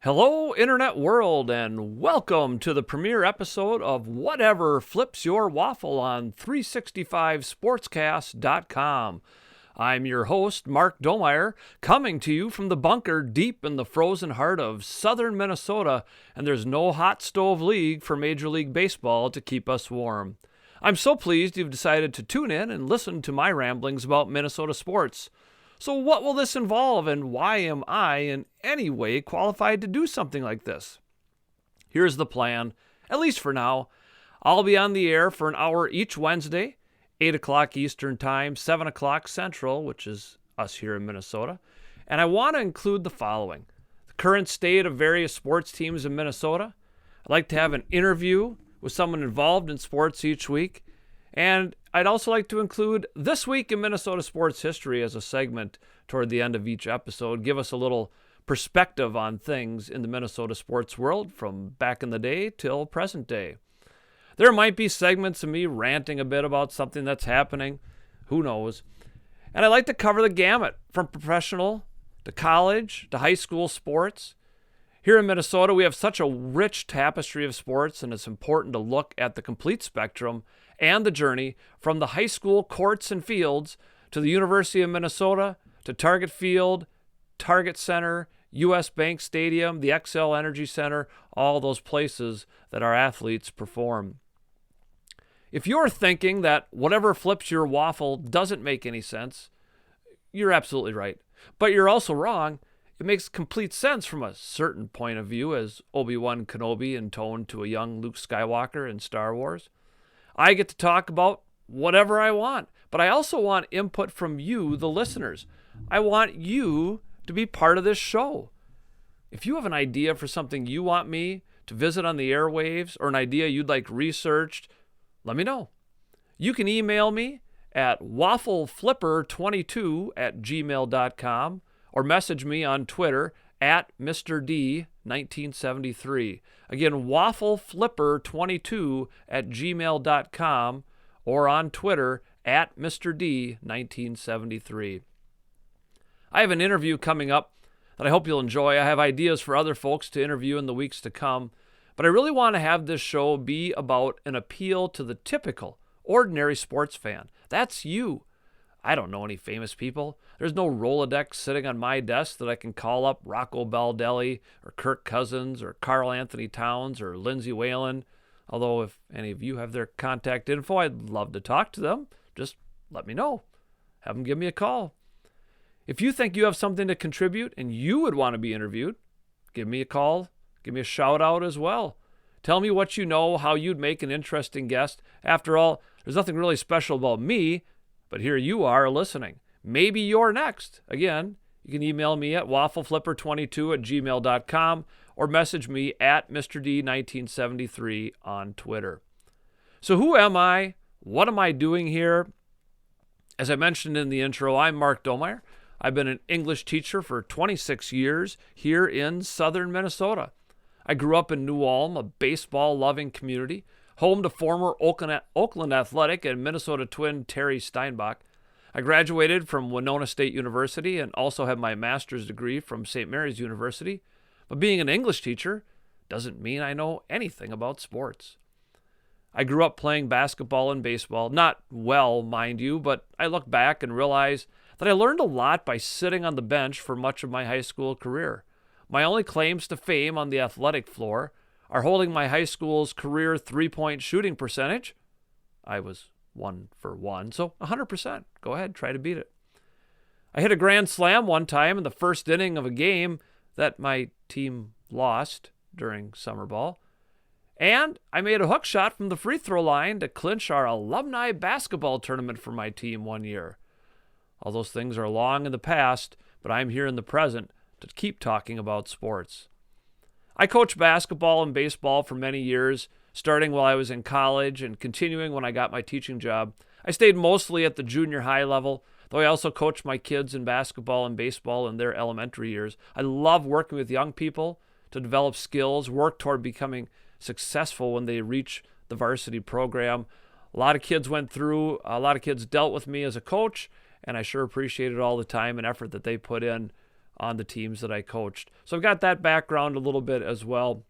Hello, Internet world, and welcome to the premiere episode of Whatever Flips Your Waffle on 365sportscast.com. I'm your host, Mark Domeyer, coming to you from the bunker deep in the frozen heart of southern Minnesota, and there's no hot stove league for Major League Baseball to keep us warm. I'm so pleased you've decided to tune in and listen to my ramblings about Minnesota sports. So what will this involve, and why am I in any way qualified to do something like this? Here's the plan, at least for now. I'll be on the air for an hour each Wednesday, 8 o'clock Eastern Time, 7 o'clock Central, which is us here in Minnesota. And I want to include the following: the current state of various sports teams in Minnesota. I'd like to have an interview with someone involved in sports each week. And I'd also like to include This Week in Minnesota Sports History as a segment toward the end of each episode. Give us a little perspective on things in the Minnesota sports world from back in the day till present day. There might be segments of me ranting a bit about something that's happening. Who knows? And I like to cover the gamut from professional to college to high school sports. Here in Minnesota, we have such a rich tapestry of sports, and it's important to look at the complete spectrum and the journey from the high school courts and fields to the University of Minnesota, to Target Field, Target Center, U.S. Bank Stadium, the XL Energy Center, all those places that our athletes perform. If you're thinking that Whatever Flips Your Waffle doesn't make any sense, you're absolutely right. But you're also wrong. It makes complete sense from a certain point of view, as Obi-Wan Kenobi intoned to a young Luke Skywalker in Star Wars. I get to talk about whatever I want, but I also want input from you, the listeners. I want you to be part of this show. If you have an idea for something you want me to visit on the airwaves, or an idea you'd like researched, let me know. You can email me at waffleflipper22@gmail.com or message me on Twitter at Mr. D 1973. Again, waffleflipper22@gmail.com or on Twitter at Mr. D 1973. I have an interview coming up that I hope you'll enjoy. I have ideas for other folks to interview in the weeks to come, but I really want to have this show be about an appeal to the typical, ordinary sports fan. That's you. I don't know any famous people. There's no Rolodex sitting on my desk that I can call up Rocco Baldelli or Kirk Cousins or Karl Anthony Towns or Lindsey Whalen. Although if any of you have their contact info, I'd love to talk to them. Just let me know. Have them give me a call. If you think you have something to contribute and you would want to be interviewed, give me a call. Give me a shout out as well. Tell me what you know, how you'd make an interesting guest. After all, there's nothing really special about me, but here you are listening. Maybe you're next. Again, you can email me at waffleflipper22@gmail.com or message me at Mr. D 1973 on Twitter. So who am I? What am I doing here? As I mentioned in the intro, I'm Mark Domeyer. I've been an English teacher for 26 years here in southern Minnesota. I grew up in New Ulm, a baseball-loving community, home to former Oakland Athletic and Minnesota Twin Terry Steinbach. I graduated from Winona State University and also have my master's degree from St. Mary's University. But being an English teacher doesn't mean I know anything about sports. I grew up playing basketball and baseball. Not well, mind you, but I look back and realize that I learned a lot by sitting on the bench for much of my high school career. My only claims to fame on the athletic floor are holding my high school's career three-point shooting percentage. I was 1 for 1, so 100%. Go ahead, try to beat it. I hit a grand slam one time in the first inning of a game that my team lost during summer ball. And I made a hook shot from the free throw line to clinch our alumni basketball tournament for my team one year. All those things are long in the past, but I'm here in the present to keep talking about sports. I coached basketball and baseball for many years, starting while I was in college and continuing when I got my teaching job. I stayed mostly at the junior high level, though I also coached my kids in basketball and baseball in their elementary years. I love working with young people to develop skills, work toward becoming successful when they reach the varsity program. A lot of kids dealt with me as a coach, and I sure appreciated all the time and effort that they put in on the teams that I coached. So I've got that background a little bit as well.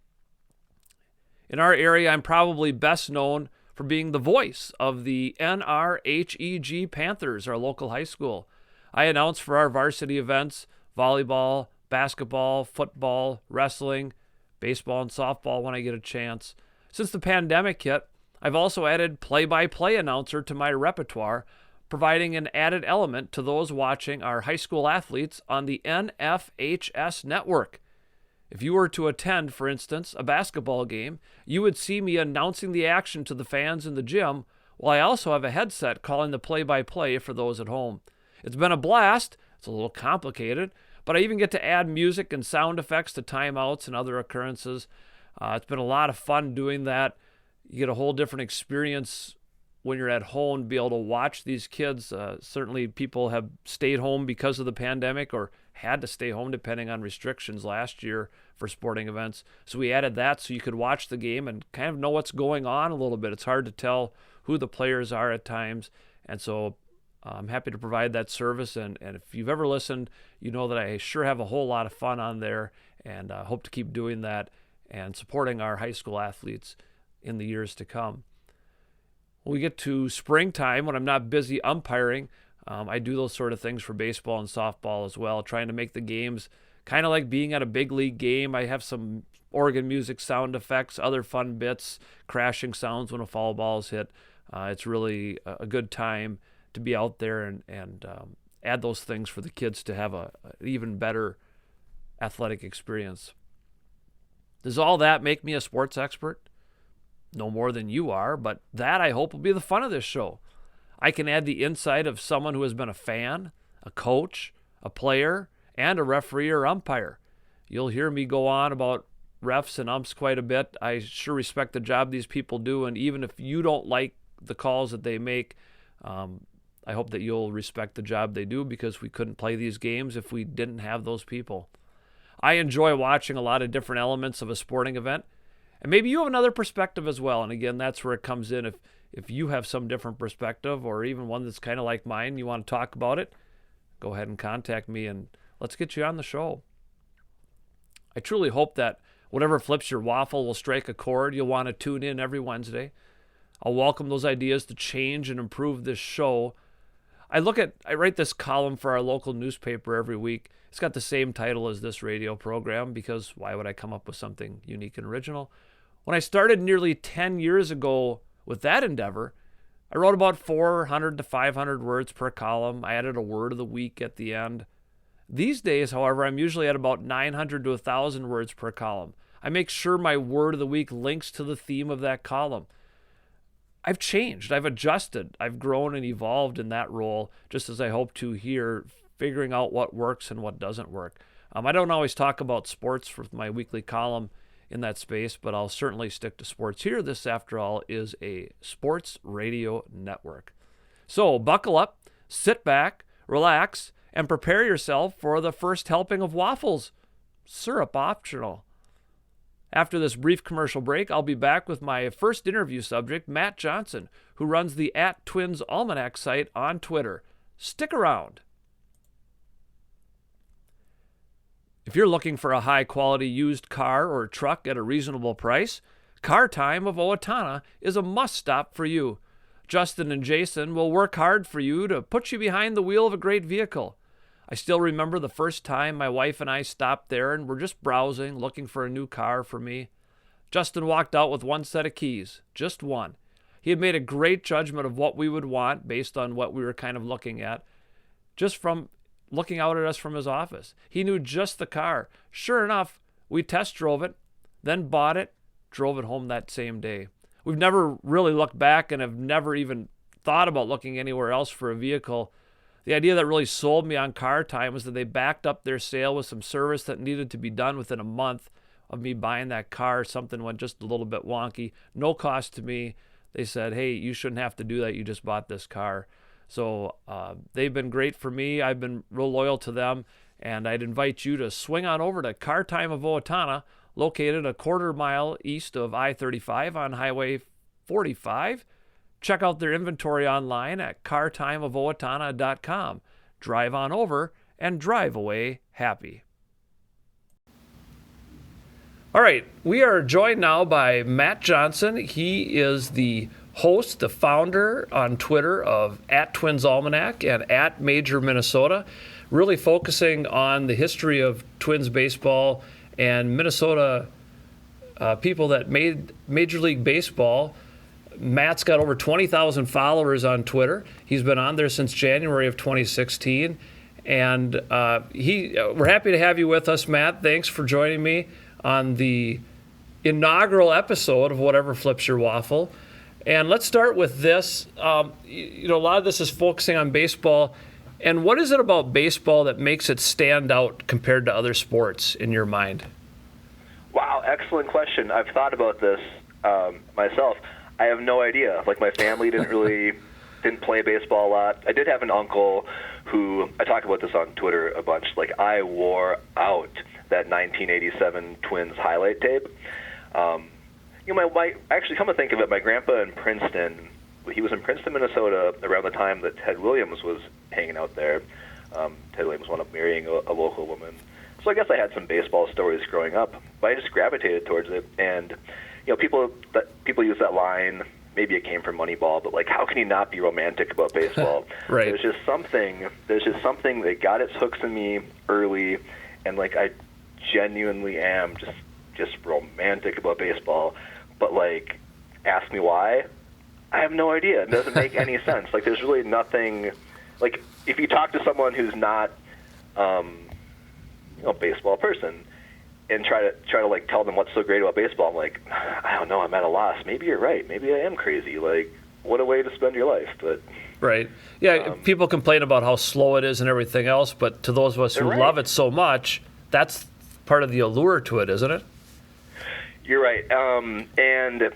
In our area, I'm probably best known for being the voice of the NRHEG Panthers, our local high school. I announce for our varsity events, volleyball, basketball, football, wrestling, baseball, and softball when I get a chance. Since the pandemic hit, I've also added play-by-play announcer to my repertoire, providing an added element to those watching our high school athletes on the NFHS network. If you were to attend, for instance, a basketball game, you would see me announcing the action to the fans in the gym, while I also have a headset calling the play-by-play for those at home. It's been a blast. It's a little complicated, but I even get to add music and sound effects to timeouts and other occurrences. It's been a lot of fun doing that. You get a whole different experience when you're at home to be able to watch these kids. Certainly people have stayed home because of the pandemic or had to stay home depending on restrictions last year for sporting events. So we added that so you could watch the game and kind of know what's going on a little bit. It's hard to tell who the players are at times. And so I'm happy to provide that service. And if you've ever listened, you know that I sure have a whole lot of fun on there, and hope to keep doing that and supporting our high school athletes in the years to come. When we get to springtime, when I'm not busy umpiring, I do those sort of things for baseball and softball as well, trying to make the games kind of like being at a big league game. I have some organ music sound effects, other fun bits, crashing sounds when a foul ball is hit. It's really a good time to be out there and add those things for the kids to have an even better athletic experience. Does all that make me a sports expert? No more than you are, but that I hope will be the fun of this show. I can add the insight of someone who has been a fan, a coach, a player, and a referee or umpire. You'll hear me go on about refs and umps quite a bit. I sure respect the job these people do, and even if you don't like the calls that they make, I hope that you'll respect the job they do, because we couldn't play these games if we didn't have those people. I enjoy watching a lot of different elements of a sporting event, and maybe you have another perspective as well. And again, that's where it comes in. If you have some different perspective, or even one that's kind of like mine, you want to talk about it, go ahead and contact me and let's get you on the show. I truly hope that Whatever Flips Your Waffle will strike a chord. You'll want to tune in every Wednesday. I'll welcome those ideas to change and improve this show. I write this column for our local newspaper every week. It's got the same title as this radio program, because why would I come up with something unique and original? When I started nearly 10 years ago with that endeavor, I wrote about 400 to 500 words per column. I added a word of the week at the end. These days, however, I'm usually at about 900 to 1,000 words per column. I make sure my word of the week links to the theme of that column. I've changed. I've adjusted. I've grown and evolved in that role, just as I hope to here, figuring out what works and what doesn't work. I don't always talk about sports for my weekly column in that space, but I'll certainly stick to sports here. This, after all, is a sports radio network. So buckle up, sit back, relax, and prepare yourself for the first helping of waffles. Syrup optional. After this brief commercial break, I'll be back with my first interview subject, Matt Johnson, who runs the @Twins Almanac site on Twitter. Stick around. If you're looking for a high-quality used car or truck at a reasonable price, Car Time of Owatonna is a must-stop for you. Justin and Jason will work hard for you to put you behind the wheel of a great vehicle. I still remember the first time my wife and I stopped there and were just browsing, looking for a new car for me. Justin walked out with one set of keys, just one. He had made a great judgment of what we would want based on what we were kind of looking at, just from looking out at us from his office. He knew just the car. Sure enough, we test drove it, then bought it, drove it home that same day. We've never really looked back and have never even thought about looking anywhere else for a vehicle. The idea that really sold me on Car Time was that they backed up their sale with some service that needed to be done within a month of me buying that car. Something went just a little bit wonky. No cost to me. They said, hey, you shouldn't have to do that. You just bought this car. So they've been great for me. I've been real loyal to them. And I'd invite you to swing on over to Car Time of Owatonna, located a quarter mile east of I-35 on Highway 45. Check out their inventory online at cartimeofowatonna.com. Drive on over and drive away happy. All right, we are joined now by Matt Johnson. He is the host, the founder on Twitter of @TwinsAlmanac and @MajorMinnesota, really focusing on the history of Twins baseball and Minnesota people that made Major League Baseball. Matt's got over 20,000 followers on Twitter. He's been on there since January of 2016. And we're happy to have you with us, Matt. Thanks for joining me on the inaugural episode of Whatever Flips Your Waffle. And let's start with this. A lot of this is focusing on baseball. And what is it about baseball that makes it stand out compared to other sports in your mind? Wow, excellent question. I've thought about this myself. I have no idea. Like, my family didn't play baseball a lot. I did have an uncle who, I talk about this on Twitter a bunch, like, I wore out that 1987 Twins highlight tape. Actually, come to think of it, my grandpa in Princeton, he was in Princeton, Minnesota around the time that Ted Williams was hanging out there. Ted Williams wound up marrying a local woman. So I guess I had some baseball stories growing up, but I just gravitated towards it. And people use that line. Maybe it came from Moneyball, but like, how can you not be romantic about baseball? Right. There's just something that got its hooks in me early, and like, I genuinely am just romantic about baseball. But like, ask me why, I have no idea. It doesn't make any sense. Like, there's really nothing. Like, if you talk to someone who's not baseball person and try to like tell them what's so great about baseball, I'm like, I don't know, I'm at a loss. Maybe you're right. Maybe I am crazy. Like, what a way to spend your life. But right. Yeah, people complain about how slow it is and everything else, but to those of us who love it so much, that's part of the allure to it, isn't it? You're right. And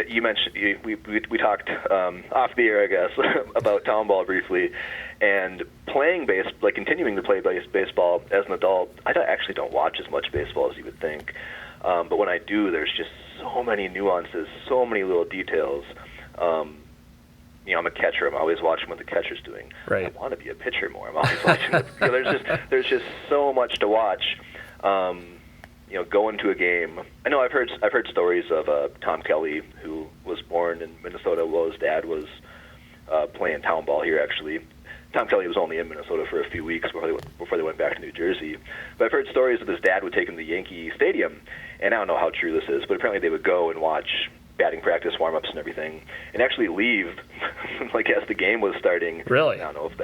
you mentioned, we talked off the air, I guess, about town ball briefly, and playing continuing to play baseball as an adult. I actually don't watch as much baseball as you would think, but when I do, there's just so many nuances, so many little details. I'm a catcher. I'm always watching what the catcher's doing. Right. I want to be a pitcher more. I'm always watching. There's just so much to watch. Going to a game. I know I've heard stories of Tom Kelly, who was born in Minnesota. Well, his dad was playing town ball here, actually. Tom Kelly was only in Minnesota for a few weeks before they went back to New Jersey. But I've heard stories of his dad would take him to Yankee Stadium, and I don't know how true this is, but apparently they would go and watch batting practice, warm-ups, and everything, and actually leave like as the game was starting. Really? I don't know if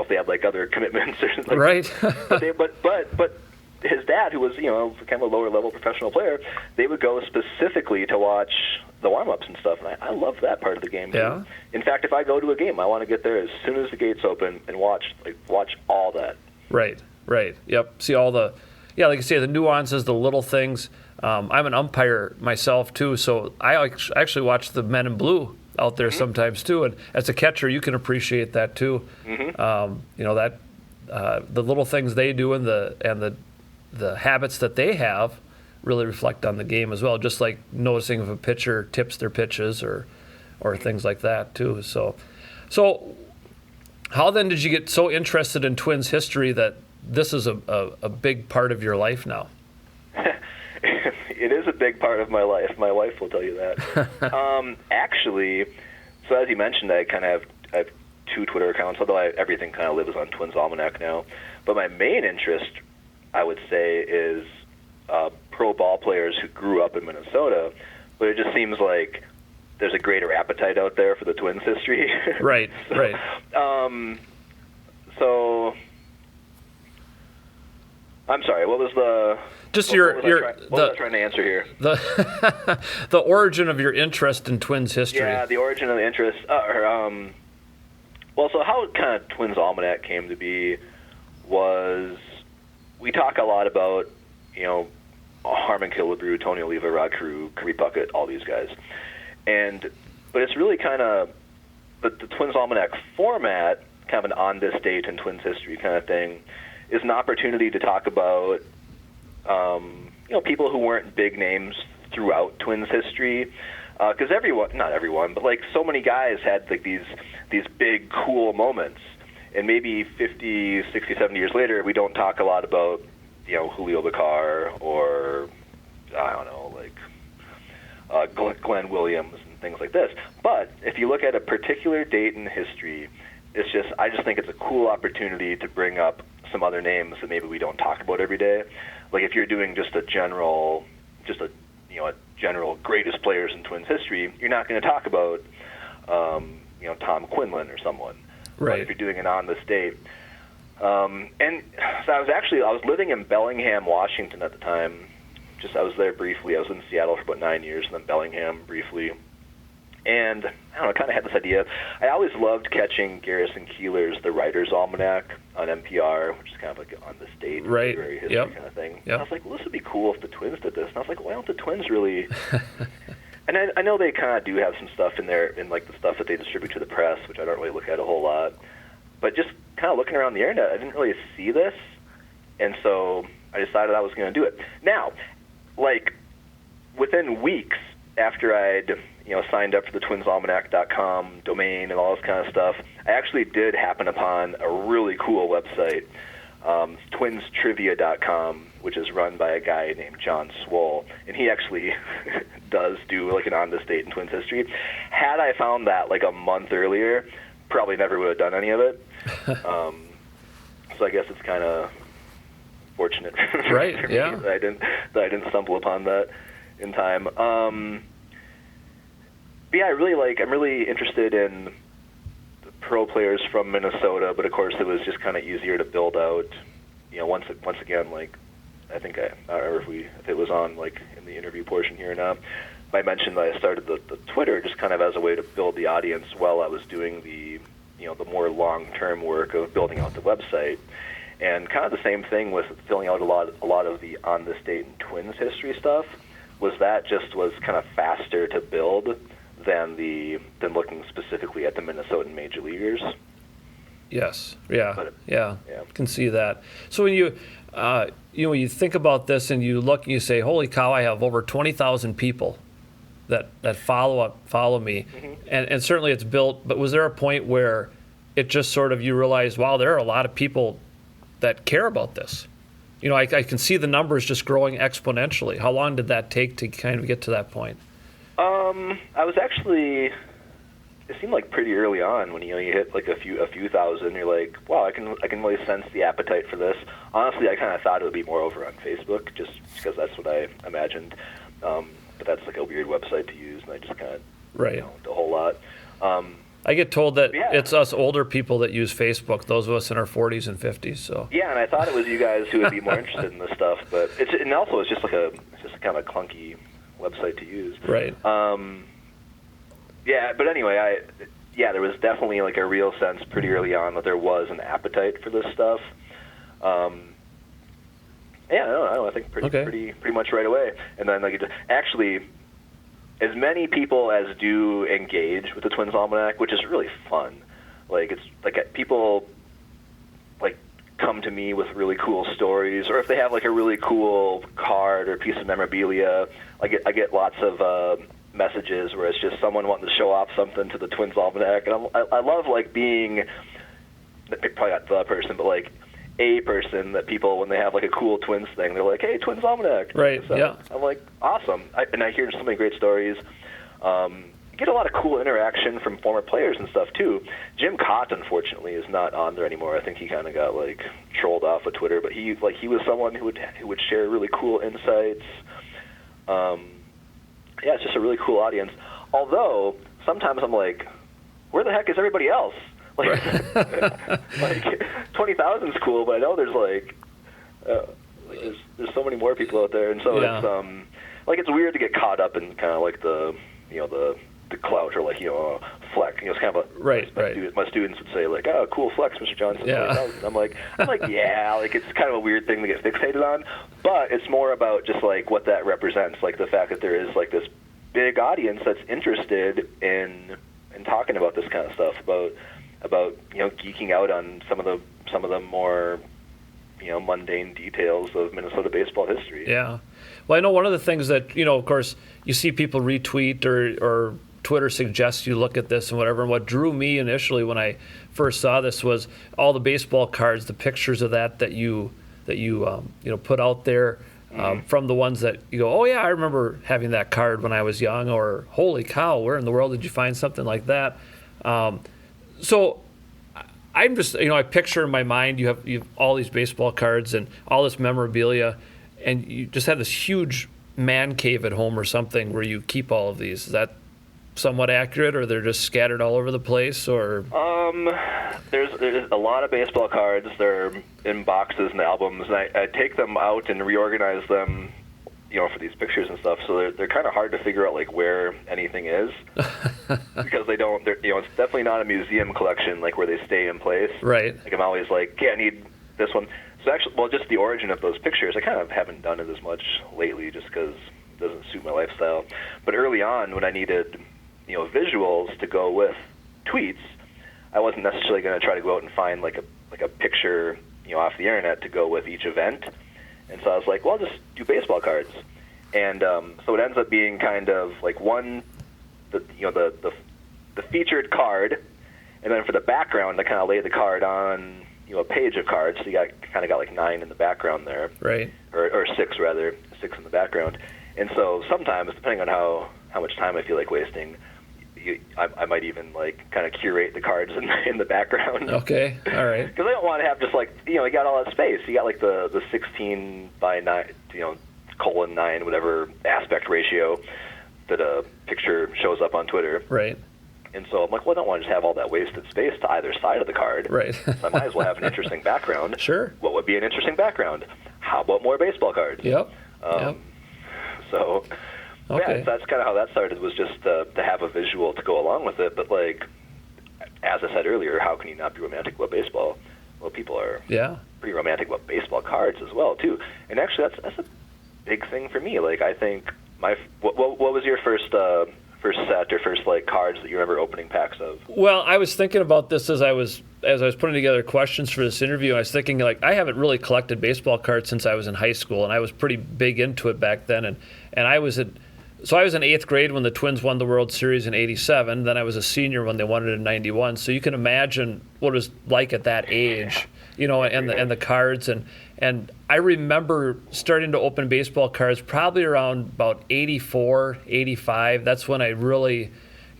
they had like other commitments or something. Right. but his dad, who was kind of a lower level professional player, they would go specifically to watch the warm-ups and stuff, and I love that part of the game. Yeah. In fact, if I go to a game, I want to get there as soon as the gates open and watch all that. Right. Yep. See all the, like you say, the nuances, the little things. I'm an umpire myself too, so I actually watch the men in blue out there sometimes too, and as a catcher, you can appreciate that too. The little things they do and the habits that they have really reflect on the game as well, just like noticing if a pitcher tips their pitches or things like that too. So how then did you get so interested in Twins history that this is a big part of your life now? It is a big part of my life. My wife will tell you that. Actually, so as you mentioned, I have 2 Twitter accounts, although everything kind of lives on Twins Almanac now. But my main interest, I would say, is pro ball players who grew up in Minnesota, but it just seems like there's a greater appetite out there for the Twins history. Right. So, I'm sorry, what was the... Just what was I trying to answer here? The origin of your interest in Twins history. Yeah, the origin of the interest. So how kind of Twins Almanac came to be was, we talk a lot about, Harmon Killebrew, Tony Oliva, Rod Carew, Kirby Puckett, all these guys. But it's really kind of, the Twins Almanac format, kind of an on this date in Twins history kind of thing, is an opportunity to talk about people who weren't big names throughout Twins history, because not everyone, but like so many guys had like these big cool moments, and maybe 50, 60, 70 years later, we don't talk a lot about, Julio Becar or, I don't know, like Glenn Williams and things like this. But if you look at a particular date in history, I just think it's a cool opportunity to bring up some other names that maybe we don't talk about every day. Like if you're doing just a general greatest players in Twins history, you're not going to talk about, Tom Quinlan or someone. Right. But if you're doing it on this date. And so I was living in Bellingham, Washington at the time. I was there briefly. I was in Seattle for about 9 years, and then Bellingham briefly. And I don't know, kind of had this idea. I always loved catching Garrison Keillor's The Writer's Almanac on NPR, which is kind of like on this date, right. literary history kind of thing. Yep. And I was like, well, this would be cool if the Twins did this. And I was like, why don't the Twins really? And I know they kind of do have some stuff in there, in like the stuff that they distribute to the press, which I don't really look at a whole lot. But just kind of looking around the internet, I didn't really see this, and so I decided I was going to do it. Now, like within weeks after I'd signed up for the TwinsAlmanac.com domain and all this kind of stuff, I actually did happen upon a really cool website, TwinsTrivia.com, which is run by a guy named John Swoll, and he actually does do like an on this date in Twins history. Had I found that like a month earlier, probably never would have done any of it. So I guess it's kind of fortunate right, for me yeah. that I didn't stumble upon that in time. But yeah, I'm really interested in the pro players from Minnesota, but of course it was just kind of easier to build out. Once again, like I think I don't remember if it was on like in the interview portion here or not. I mentioned that I started the Twitter just kind of as a way to build the audience while I was doing the more long-term work of building out the website. And kind of the same thing with filling out a lot of the on this date in Twins history stuff. Was kind of faster to build than looking specifically at the Minnesotan major leaguers. Yes. Yeah. But, yeah. Yeah. Can see that. So when you think about this and you look and you say, "Holy cow! I have over 20,000 people that follow me," mm-hmm. and certainly it's built. But was there a point where it just sort of you realize, wow, there are a lot of people that care about this? I can see the numbers just growing exponentially. How long did that take to kind of get to that point? I was actually. It seemed like pretty early on when you hit like a few thousand. You're like, wow, I can really sense the appetite for this. Honestly, I kind of thought it would be more over on Facebook, just because that's what I imagined. But that's like a weird website to use, and I just kind of right a whole lot. I get told that yeah. It's us older people that use Facebook, those of us in our 40s and 50s. So yeah, and I thought it was you guys who would be more interested in this stuff, but it's kind of a clunky website to use. Right. Yeah, but anyway, there was definitely like a real sense pretty early on that there was an appetite for this stuff. I think pretty much right away. And then actually, as many people as do engage with the Twins Almanac, which is really fun. Like it's like people like come to me with really cool stories, or if they have like a really cool card or piece of memorabilia, I get lots of messages where it's just someone wanting to show off something to the Twins Almanac, and I love like being probably not the person, but like a person that people, when they have like a cool Twins thing, they're like, hey, Twins Almanac. Right. So yeah. I'm like, awesome. I hear so many great stories. Get a lot of cool interaction from former players and stuff too. Jim Cott, unfortunately, is not on there anymore. I think he kind of got like trolled off of Twitter, but he was someone who would share really cool insights. Yeah, it's just a really cool audience. Although sometimes I'm like, where the heck is everybody else? Like, like 20,000 is cool, but I know there's there's so many more people out there, and so it's it's weird to get caught up in kind of like the clout or like flex. It's kind of my students would say like, oh, cool flex, Mr. Johnson. Yeah. I'm like yeah, like it's kind of a weird thing to get fixated on, but it's more about just like what that represents, like the fact that there is like this big audience that's interested in talking about this kind of stuff, about geeking out on some of the more mundane details of Minnesota baseball history. Yeah. Well, I know one of the things that, of course, you see people retweet or Twitter suggests you look at this and whatever. And what drew me initially when I first saw this was all the baseball cards, the pictures of that you put out there. From the ones that you go, oh yeah, I remember having that card when I was young, or holy cow, where in the world did you find something like that? So I'm just, I picture in my mind you have all these baseball cards and all this memorabilia, and you just have this huge man cave at home or something where you keep all of these. Is that somewhat accurate, or they're just scattered all over the place, or? There's a lot of baseball cards. They're in boxes and albums, and I take them out and reorganize them, for these pictures and stuff. So they're kind of hard to figure out like where anything is because it's definitely not a museum collection like where they stay in place. Right. Like I'm always like, I need this one. So actually, just the origin of those pictures, I kind of haven't done it as much lately just because it doesn't suit my lifestyle. But early on, when I needed visuals to go with tweets, I wasn't necessarily going to try to go out and find like a picture off the internet to go with each event, and so I was like, well, I'll just do baseball cards, and so it ends up being kind of like the featured card, and then for the background I kind of lay the card on a page of cards, so you kind of got like 9 in the background there, right, or 6 rather, 6 in the background, and so sometimes depending on how much time I feel like wasting, I might even like kind of curate the cards in the background. Okay, all right. Because I don't want to have just like you got all that space. You got like the 16 by 9, colon 9, whatever aspect ratio that a picture shows up on Twitter. Right. And so I'm like, well, I don't want to just have all that wasted space to either side of the card. Right. So I might as well have an interesting background. Sure. What would be an interesting background? How about more baseball cards? Yep. So. Okay. Yeah, that's kind of how that started, was just to have a visual to go along with it. But, like, as I said earlier, how can you not be romantic about baseball? Well, people are pretty romantic about baseball cards as well, too. And actually, that's a big thing for me. Like, I think what was your first set or first, like, cards that you remember opening packs of? Well, I was thinking about this as I was putting together questions for this interview. And I was thinking, like, I haven't really collected baseball cards since I was in high school, and I was pretty big into it back then. And I was in 8th grade when the Twins won the World Series in '87. Then I was a senior when they won it in '91. So you can imagine what it was like at that age, and the cards. And I remember starting to open baseball cards probably around about 84, 85. That's when I really,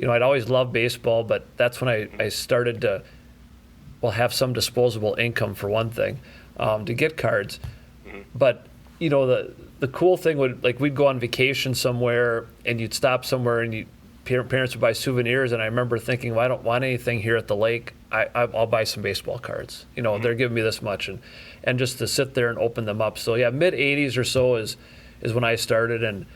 I'd always loved baseball, but that's when I started to, have some disposable income for one thing, to get cards. Mm-hmm. But, the cool thing we'd go on vacation somewhere and you'd stop somewhere and parents would buy souvenirs, and I remember thinking, well, I don't want anything here at the lake. I'll buy some baseball cards. Mm-hmm. They're giving me this much, and just to sit there and open them up. So yeah, mid '80s or so is when I started, and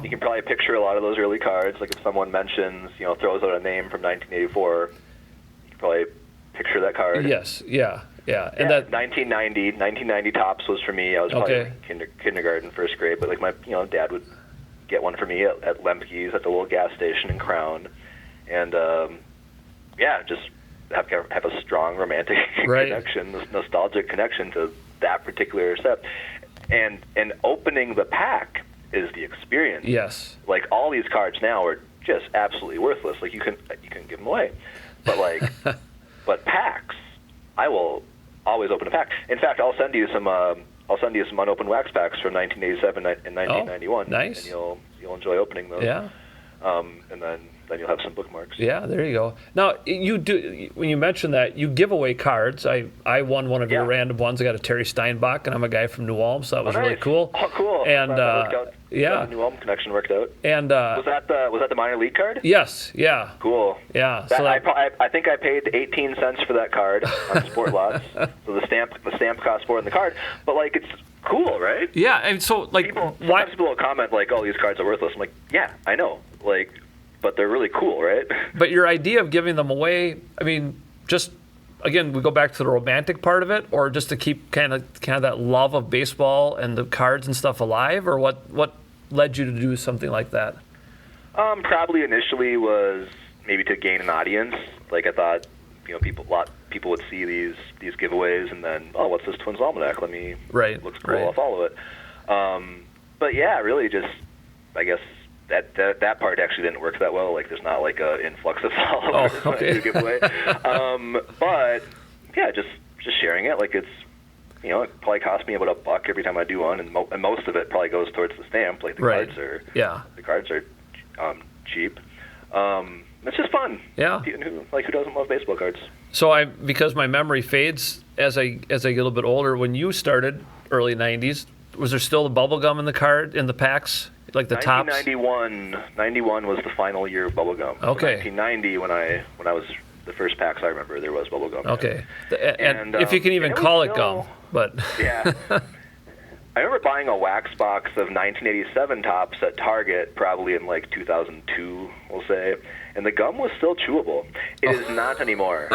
you can probably picture a lot of those early cards. Like if someone mentions, throws out a name from 1984, you can probably picture that card. Yes, yeah. And that 1990 tops was for me. I was probably Okay. kindergarten, first grade, but like my dad would get one for me at Lemke's at the little gas station in Crown, and just have a strong romantic connection, this nostalgic connection to that particular set, and opening the pack is the experience. Yes. Like all these cards now are just absolutely worthless. Like you can give them away, but like but packs, I will always open a pack. In fact, I'll send you some unopened wax packs from 1987 and 1991. Oh, nice. And you'll enjoy opening those. Yeah. And then you'll have some bookmarks. Yeah, there you go. Now, you do, when you mention that, you give away cards. I won one of your random ones. I got a Terry Steinbach, and I'm a guy from New Ulm, so that was really cool. Oh, cool. And the New Ulm connection worked out. And was that the minor league card? Yes. Yeah. Cool. Yeah. I think I paid 18 cents for that card on Sport Lots. So the stamp cost more than the card, but like it's cool, right? Yeah, and so like people will comment like, "Oh, these cards are worthless." I'm like, "Yeah, I know." Like, but they're really cool, right? But your idea of giving them away, I mean, just again, we go back to the romantic part of it, or just to keep kind of that love of baseball and the cards and stuff alive, or what led you to do something like that? Probably initially was maybe to gain an audience. Like I thought, people would see these giveaways and then, oh, what's this Twins Almanac? Let me. Right. Looks cool. Right. I'll follow it. But yeah, really just, I guess, that part actually didn't work that well. Like, there's not like a influx of followers to give away. But yeah, just sharing it. Like, it's, you know, it probably costs me about $1 every time I do one, and most of it probably goes towards the stamp. Like, the cards are cheap. It's just fun. Yeah. Who doesn't love baseball cards? So because my memory fades as I get a little bit older, when you started early 90s, was there still the bubble gum in the packs, like the tops? 91 was the final year of bubble gum. Okay. So 1990, when I was the first packs I remember, there was bubble gum. Okay. And if you can even call it gum, but yeah. I remember buying a wax box of 1987 tops at Target, probably in like 2002, we'll say, and the gum was still chewable. It is not anymore.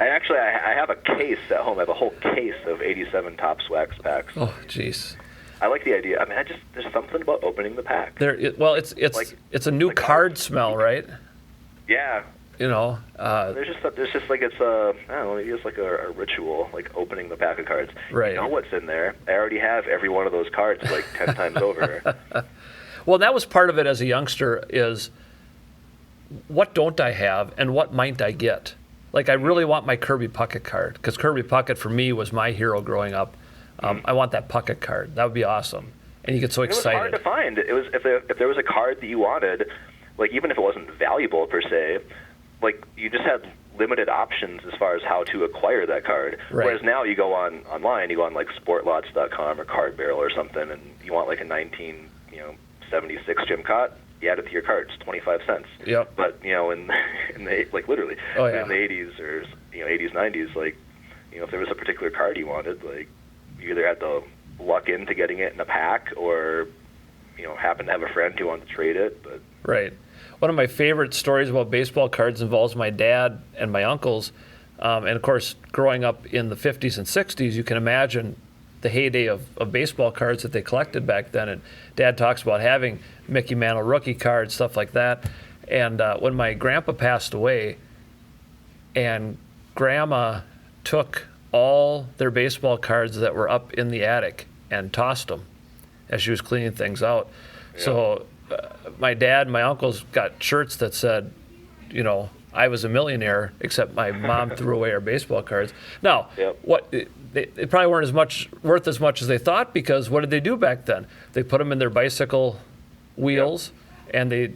I have a case at home. I have a whole case of 87 Topps wax packs. Oh, jeez. I like the idea. I mean, there's something about opening the pack. It's a new card smell, right? Yeah. You know. There's just like, it's I don't know, maybe it's like a ritual, like opening the pack of cards. Right. You know what's in there. I already have every one of those cards like 10 times over. Well, that was part of it as a youngster, is what don't I have and what might I get? Like, I really want my Kirby Puckett card, because Kirby Puckett for me was my hero growing up. I want that Puckett card. That would be awesome. And you get so excited. It was hard to find. It was if there was a card that you wanted, like, even if it wasn't valuable per se, like, you just had limited options as far as how to acquire that card. Right. Whereas now you go online, you go on like sportlots.com or Card Barrel or something, and you want like a 1976 Jim Cott, you add it to your cards, 25 cents. Yep. But, you know, in the like, literally, in the 80s or 80s, 90s, like, you know, if there was a particular card you wanted, like, you either had to luck into getting it in a pack, or, you know, happen to have a friend who wanted to trade it. But right. One of my favorite stories about baseball cards involves my dad and my uncles. And of course, growing up in the 50s and 60s, you can imagine the heyday of baseball cards that they collected back then. And Dad talks about having Mickey Mantle rookie cards, stuff like that. And when my grandpa passed away, and Grandma took all their baseball cards that were up in the attic and tossed them as she was cleaning things out. Yeah. So my dad and my uncles got shirts that said, you know, I was a millionaire, except my mom threw away our baseball cards. Now, they probably weren't worth as much as they thought, because what did they do back then? They put them in their bicycle wheels, and they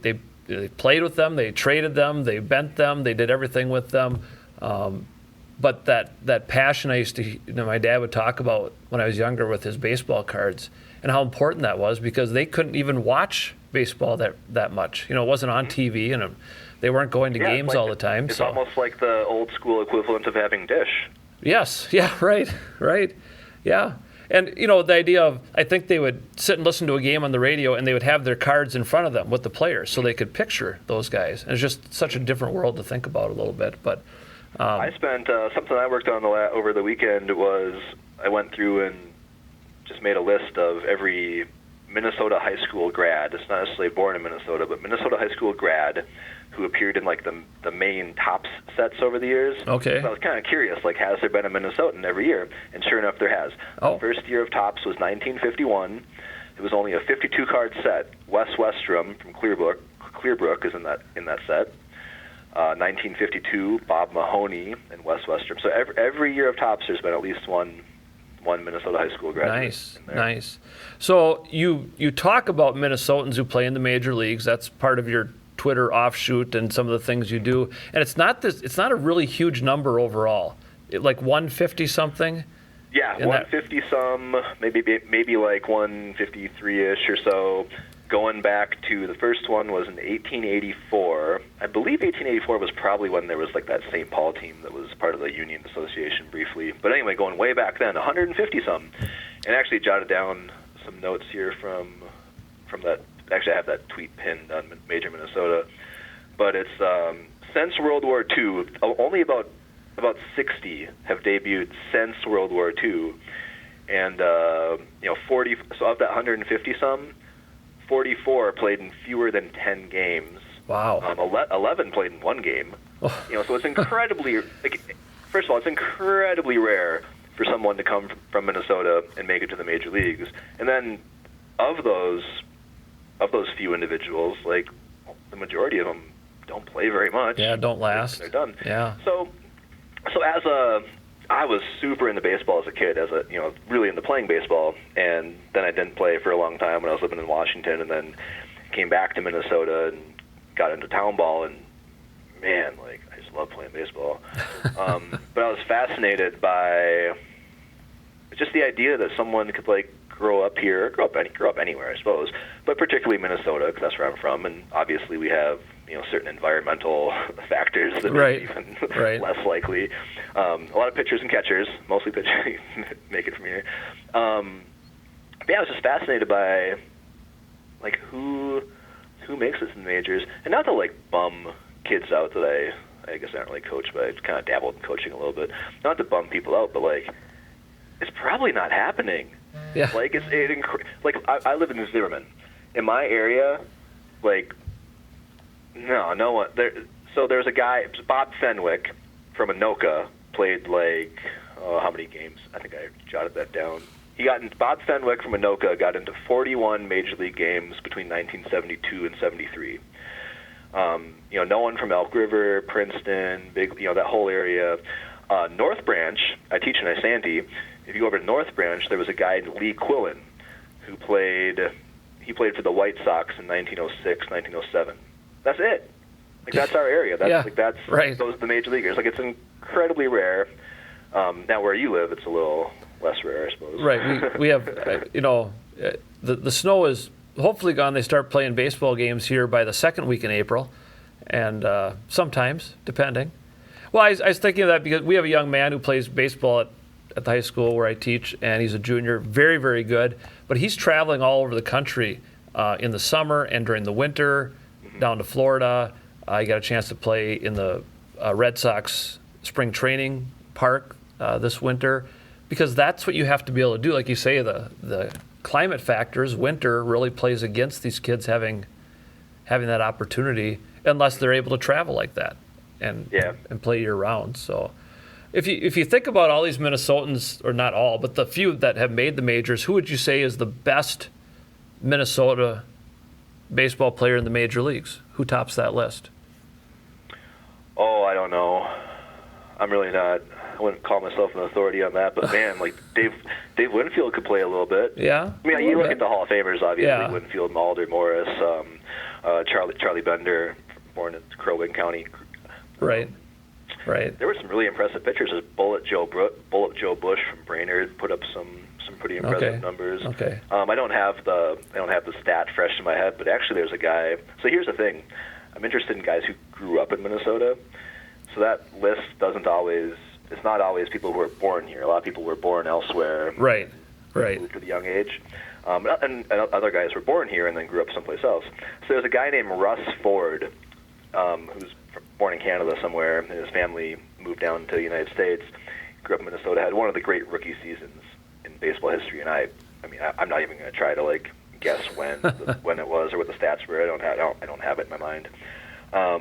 played with them, they traded them, they bent them, they did everything with them. But that passion I used to, my dad would talk about when I was younger with his baseball cards, and how important that was, because they couldn't even watch baseball that much. You know, it wasn't on TV, and they weren't going to games all the time. It's almost like the old school equivalent of having Dish. Yes. Yeah. Right. Yeah. And, you know, the idea of, I think they would sit and listen to a game on the radio, and they would have their cards in front of them with the players, so they could picture those guys. And it's just such a different world to think about a little bit. But I spent something I worked on over the weekend was I went through and just made a list of every Minnesota high school grad. It's not necessarily born in Minnesota, but Minnesota high school grad who appeared in like the main Topps sets over the years. Okay. So I was kind of curious, like, has there been a Minnesotan every year? And sure enough, there has. Oh. The first year of Topps was 1951. It was only a 52-card set. Wes Westrom from Clearbrook is in that set. 1952, Bob Mahoney and Wes Westrom. So every year of Topps, there's been at least one Minnesota high school graduate. Nice. So you talk about Minnesotans who play in the major leagues. That's part of your Twitter offshoot and some of the things you do. And it's not a really huge number overall. Like 150 something. Yeah, 150 some, maybe like 153ish or so. Going back to the first one was in 1884. I believe 1884 was probably when there was like that St. Paul team that was part of the Union Association briefly. But anyway, going way back then, 150 some. And actually jotted down some notes here from that. Actually, I have that tweet pinned on Major Minnesota. But it's since World War II, only about 60 have debuted since World War II. And 40. So of that 150 some, 44 played in fewer than 10 games. Wow. 11 played in one game. Oh. So it's incredibly, first of all, it's incredibly rare for someone to come from Minnesota and make it to the major leagues. And then of those, of those few individuals, like the majority of them don't play very much. Yeah, don't last. They're done. Yeah. So I was super into baseball as a kid, really into playing baseball, and then I didn't play for a long time when I was living in Washington, and then came back to Minnesota and got into town ball, and man, like I just love playing baseball. But I was fascinated by just the idea that someone could like grow up here, grow up anywhere, I suppose, but particularly Minnesota because that's where I'm from, and obviously we have certain environmental factors that make it even less likely. A lot of pitchers and catchers, mostly pitchers, make it from here. But yeah, I was just fascinated by like who makes it in the majors, and not to like bum kids out that I guess I don't really coach, but I kind of dabbled in coaching a little bit. Not to bum people out, but like it's probably not happening. Yeah. Like I live in New Zimmerman. In my area, like no one there. So there's a guy, Bob Fenwick from Anoka, played like how many games? I think I jotted that down. Bob Fenwick from Anoka got into 41 major league games between 1972 and 73. No one from Elk River, Princeton, that whole area. North Branch, I teach in Isanti. If you go over to North Branch, there was a guy named Lee Quillen who played for the White Sox in 1906, 1907. That's it. Like that's our area. That's right. Those are the major leaguers. Like it's incredibly rare. Now where you live, it's a little less rare, I suppose. Right. We have the snow is hopefully gone. They start playing baseball games here by the second week in April, and sometimes depending. Well, I was thinking of that because we have a young man who plays baseball at the high school where I teach, and he's a junior, very, very good. But he's traveling all over the country in the summer and during the winter, down to Florida. He got a chance to play in the Red Sox spring training park this winter, because that's what you have to be able to do. Like you say, the climate factors, winter really plays against these kids having that opportunity unless they're able to travel like that and play year round. So if you think about all these Minnesotans, or not all, but the few that have made the majors, who would you say is the best Minnesota baseball player in the major leagues? Who tops that list? Oh, I don't know. I'm really not. I wouldn't call myself an authority on that, but man, like Dave Winfield could play a little bit. Yeah. I mean, you look at the Hall of Famers, obviously, Winfield, Mulder, Morris, Charlie Bender, born in Crow Wing County. Right. There were some really impressive pitchers. There's Bullet Joe Bush from Brainerd put up some pretty impressive numbers. Okay. I don't have the stat fresh in my head, but actually there's a guy. So here's the thing. I'm interested in guys who grew up in Minnesota. So that list it's not always people who were born here. A lot of people were born elsewhere. Right. Moved at a young age. And other guys were born here and then grew up someplace else. So there's a guy named Russ Ford, who's born in Canada somewhere, and his family moved down to the United States. Grew up in Minnesota, had one of the great rookie seasons in baseball history, and I'm not even going to try to like guess when it was or what the stats were. I don't have it in my mind. But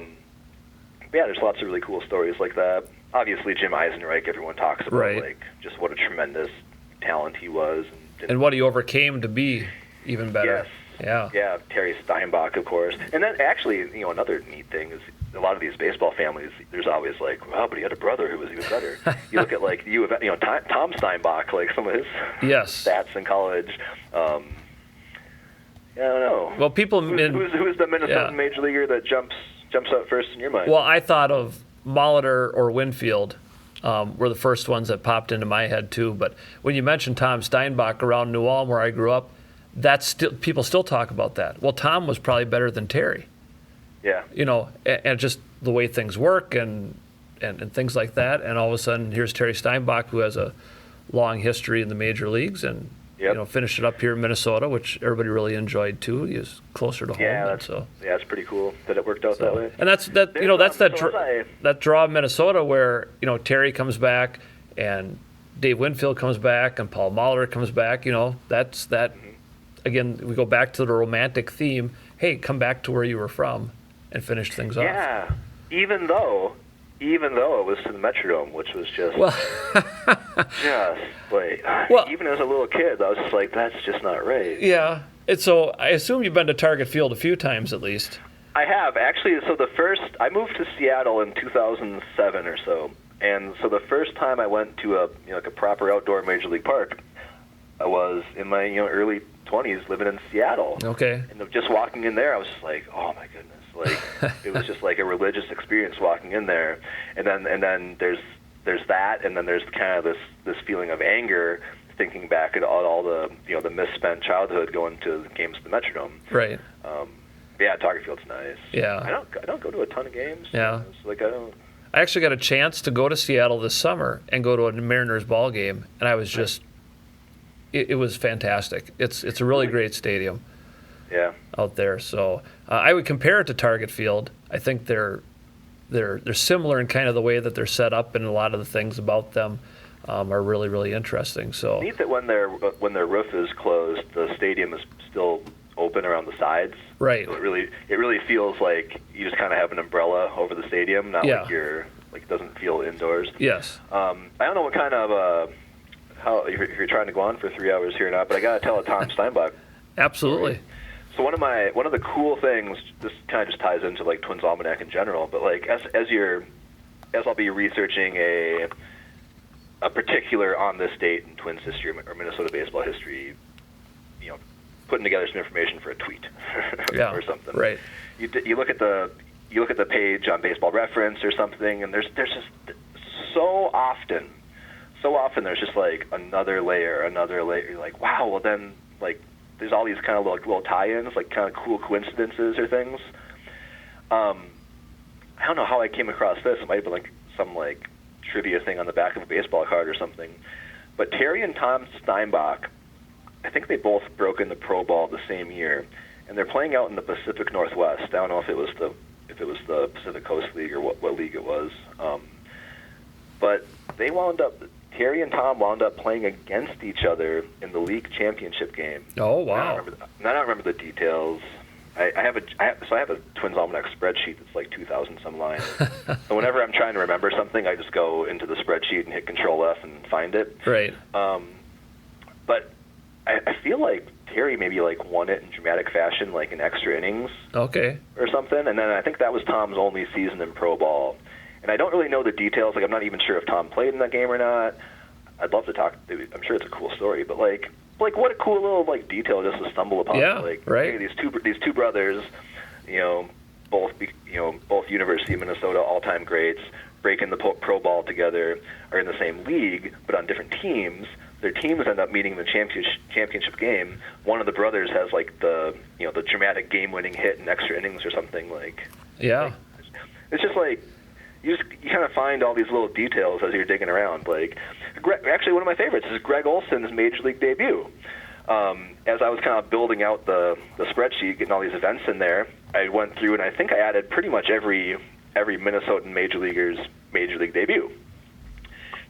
yeah, there's lots of really cool stories like that. Obviously, Jim Eisenreich, everyone talks about like just what a tremendous talent he was, and what he overcame to be even better. Yes. Yeah, Terry Steinbach, of course. And then actually, another neat thing is a lot of these baseball families, there's always like, wow, but he had a brother who was even better. You look at like Tom Steinbach, like some of his stats in college. I don't know. Well, who's the Minnesota major leaguer that jumps out first in your mind? Well, I thought of Molitor or Winfield were the first ones that popped into my head too. But when you mentioned Tom Steinbach around New Ulm, where I grew up, people still talk about that. Well, Tom was probably better than Terry. Yeah. And just the way things work and things like that. And all of a sudden, here's Terry Steinbach, who has a long history in the major leagues, and finished it up here in Minnesota, which everybody really enjoyed too. He was closer to home. It's pretty cool that it worked out that way. And that's that draw of Minnesota where Terry comes back and Dave Winfield comes back and Paul Molitor comes back. That's that. Again, we go back to the romantic theme. Hey, come back to where you were from and finish things off. Yeah, even though even though it was to the Metrodome, which was just, Well, just like, Well- even as a little kid, I was just like, that's just not right. yeah. And so I assume you've been to Target Field a few times at least. I have, actually. So I moved to Seattle in 2007 or so. And so the first time I went to a proper outdoor Major League Park, I was in my early 20s living in Seattle. Okay. And just walking in there, I was just like, oh my goodness. Like, it was just like a religious experience walking in there. And then there's that, and then there's kind of this feeling of anger, thinking back at all the the misspent childhood going to the games at the Metrodome. Right. Yeah, Target Field's nice. Yeah. I don't go to a ton of games. Yeah. So like I don't. I actually got a chance to go to Seattle this summer and go to a Mariners ball game, and I was just, it was fantastic. It's a really great stadium. Yeah. Out there. So I would compare it to Target Field. I think they're similar in kind of the way that they're set up, and a lot of the things about them are really, really interesting. So Neat that when their roof is closed, the stadium is still open around the sides. Right. So it really feels like you just kind of have an umbrella over the stadium, not Yeah. like it doesn't feel indoors. Yes. I don't know what kind of how if you're trying to go on for 3 hours here or not, but I got to tell a Tom Steinbach. Absolutely. So one of the cool things, this kind of just ties into like Twins Almanac in general, but like as I'll be researching a particular on this date in Twins history or Minnesota baseball history, putting together some information for a tweet Yeah. or something. Right. You look at the page on Baseball Reference or something, and there's just so often there's just like another layer. You're like, wow. Well then, like, there's all these kind of little tie-ins, like kind of cool coincidences or things. I don't know how I came across this. It might have been like some like trivia thing on the back of a baseball card or something. But Terry and Tom Steinbach, I think they both broke into Pro Ball the same year, and they're playing out in the Pacific Northwest. I don't know if it was the Pacific Coast League or what league it was. But Terry and Tom wound up playing against each other in the league championship game. Oh, wow. I don't remember the details. I have a Twins Almanac spreadsheet that's like 2,000 some lines. So whenever I'm trying to remember something, I just go into the spreadsheet and hit Control F and find it. Right. But I feel like Terry maybe like won it in dramatic fashion, like in extra innings. Okay. Or something. And then I think that was Tom's only season in Pro Ball. And I don't really know the details. Like, I'm not even sure if Tom played in that game or not. I'd love to talk. I'm sure it's a cool story, but like what a cool little like detail just to stumble upon. Yeah, like, right. Hey, these two brothers, both University of Minnesota all-time greats, breaking the Pro Ball together, are in the same league but on different teams. Their teams end up meeting in the championship game. One of the brothers has like the dramatic game-winning hit in extra innings or something like. Yeah. Like, it's just like. You kind of find all these little details as you're digging around. Like, actually, one of my favorites is Greg Olson's Major League debut. As I was kind of building out the spreadsheet, getting all these events in there, I went through and I think I added pretty much every Minnesotan Major Leaguer's Major League debut.